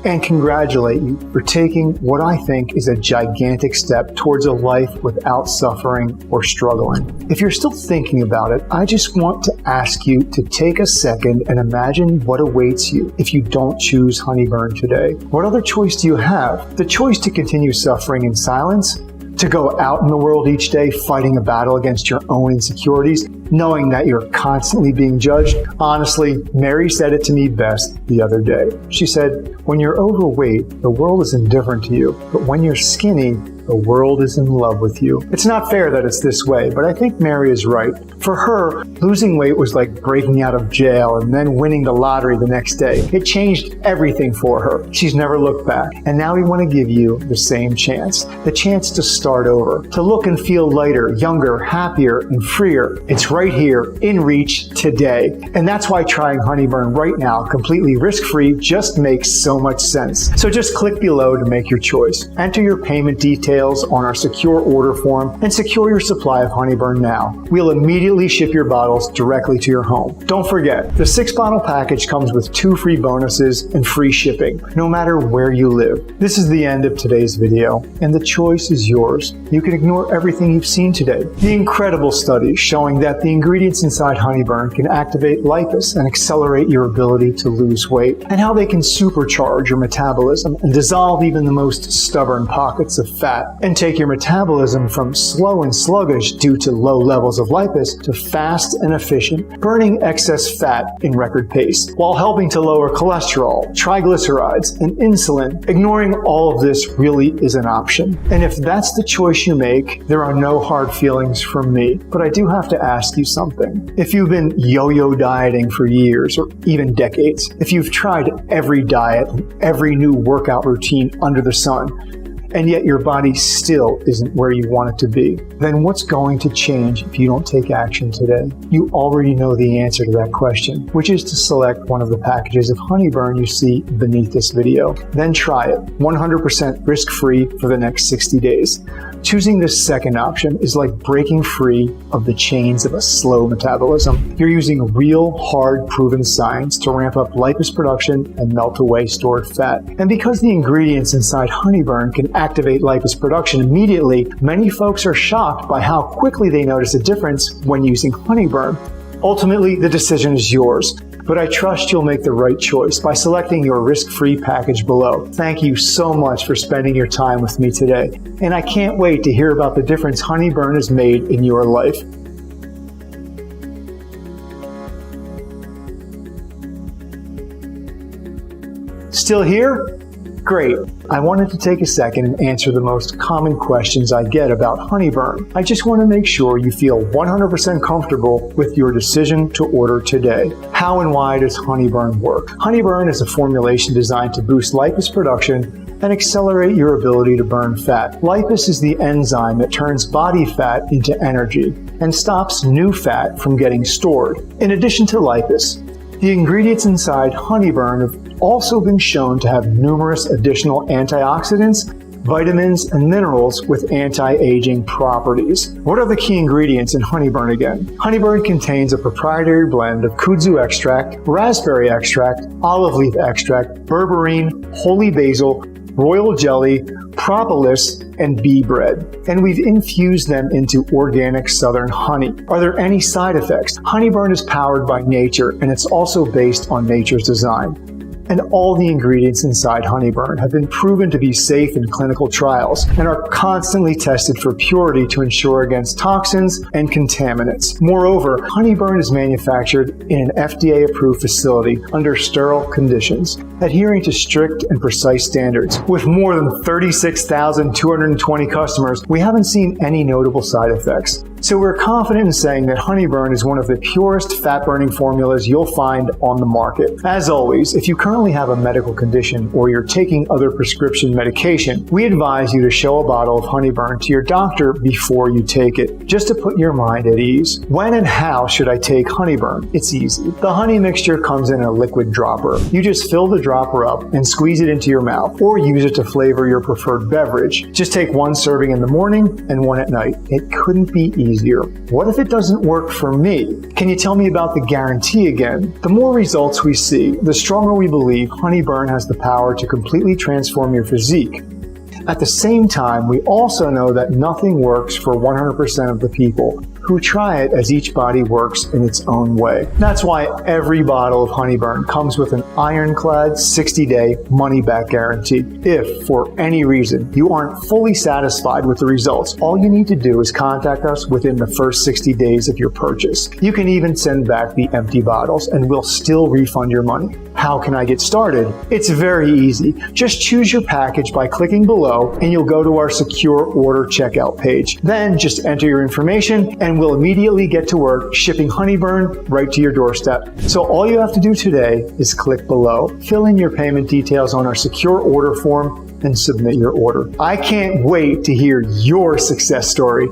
and congratulate you for taking what I think is a gigantic step towards a life without suffering or struggling. If you're still thinking about it, I just want to ask you to take a second and imagine what awaits you if you don't choose Honeyburn today. What other choice do you have? The choice to continue suffering in silence? To go out in the world each day fighting a battle against your own insecurities, knowing that you're constantly being judged? Honestly, Mary said it to me best the other day. She said, "When you're overweight, the world is indifferent to you, but when you're skinny, the world is in love with you. It's not fair that it's this way, but I think Mary is right. For her, losing weight was like breaking out of jail and then winning the lottery the next day. It changed everything for her. She's never looked back. And now we want to give you the same chance. The chance to start over, to look and feel lighter, younger, happier, and freer. It's right here, in reach, today. And that's why trying Honeyburn right now, completely risk-free, just makes so much sense. So just click below to make your choice. Enter your payment details on our secure order form and secure your supply of Honeyburn now. We'll immediately ship your bottles directly to your home. Don't forget, the 6-bottle package comes with 2 free bonuses and free shipping, no matter where you live. This is the end of today's video, and the choice is yours. You can ignore everything you've seen today. The incredible studies showing that the ingredients inside Honeyburn can activate lipase and accelerate your ability to lose weight, and how they can supercharge your metabolism and dissolve even the most stubborn pockets of fat, and take your metabolism from slow and sluggish due to low levels of lipase to fast and efficient, burning excess fat in record pace, while helping to lower cholesterol, triglycerides, and insulin. Ignoring all of this really is an option. And if that's the choice you make, there are no hard feelings from me. But I do have to ask you something. If you've been yo-yo dieting for years or even decades, if you've tried every diet and every new workout routine under the sun, and yet your body still isn't where you want it to be, then what's going to change if you don't take action today? You already know the answer to that question, which is to select one of the packages of Honeyburn you see beneath this video. Then try it, 100% risk-free for the next 60 days. Choosing this second option is like breaking free of the chains of a slow metabolism. You're using real, hard, proven science to ramp up lipase production and melt away stored fat. And because the ingredients inside Honeyburn can activate lipase production immediately, many folks are shocked by how quickly they notice a difference when using Honeyburn. Ultimately, the decision is yours, but I trust you'll make the right choice by selecting your risk-free package below. Thank you so much for spending your time with me today, and I can't wait to hear about the difference Honeyburn has made in your life. Still here? Great. I wanted to take a second and answer the most common questions I get about Honeyburn. I just want to make sure you feel 100% comfortable with your decision to order today. How and why does Honeyburn work? Honeyburn is a formulation designed to boost lipase production and accelerate your ability to burn fat. Lipase is the enzyme that turns body fat into energy and stops new fat from getting stored. In addition to lipase, the ingredients inside Honeyburn have also been shown to have numerous additional antioxidants, vitamins, and minerals with anti-aging properties. What are the key ingredients in Honeyburn again? Honeyburn contains a proprietary blend of kudzu extract, raspberry extract, olive leaf extract, berberine, holy basil, royal jelly, propolis, and bee bread. And we've infused them into organic southern honey. Are there any side effects? Honeyburn is powered by nature, and it's also based on nature's design. And all the ingredients inside Honeyburn have been proven to be safe in clinical trials and are constantly tested for purity to ensure against toxins and contaminants. Moreover, Honeyburn is manufactured in an FDA-approved facility under sterile conditions, adhering to strict and precise standards. With more than 36,220 customers, we haven't seen any notable side effects. So we're confident in saying that Honeyburn is one of the purest fat-burning formulas you'll find on the market. As always, if you currently have a medical condition or you're taking other prescription medication, we advise you to show a bottle of Honeyburn to your doctor before you take it, just to put your mind at ease. When and how should I take Honeyburn? It's easy. The honey mixture comes in a liquid dropper. You just fill the dropper up and squeeze it into your mouth, or use it to flavor your preferred beverage. Just take one serving in the morning and one at night. It couldn't be easier. What if it doesn't work for me? Can you tell me about the guarantee again? The more results we see, the stronger we believe Honeyburn has the power to completely transform your physique. At the same time, we also know that nothing works for 100% of the people who try it, as each body works in its own way. That's why every bottle of Honeyburn comes with an ironclad 60-day money-back guarantee. If, for any reason, you aren't fully satisfied with the results, all you need to do is contact us within the first 60 days of your purchase. You can even send back the empty bottles, and we'll still refund your money. How can I get started? It's very easy. Just choose your package by clicking below below and you'll go to our secure order checkout page. Then just enter your information and we'll immediately get to work shipping Honeyburn right to your doorstep. So all you have to do today is click below, fill in your payment details on our secure order form, and submit your order. I can't wait to hear your success story.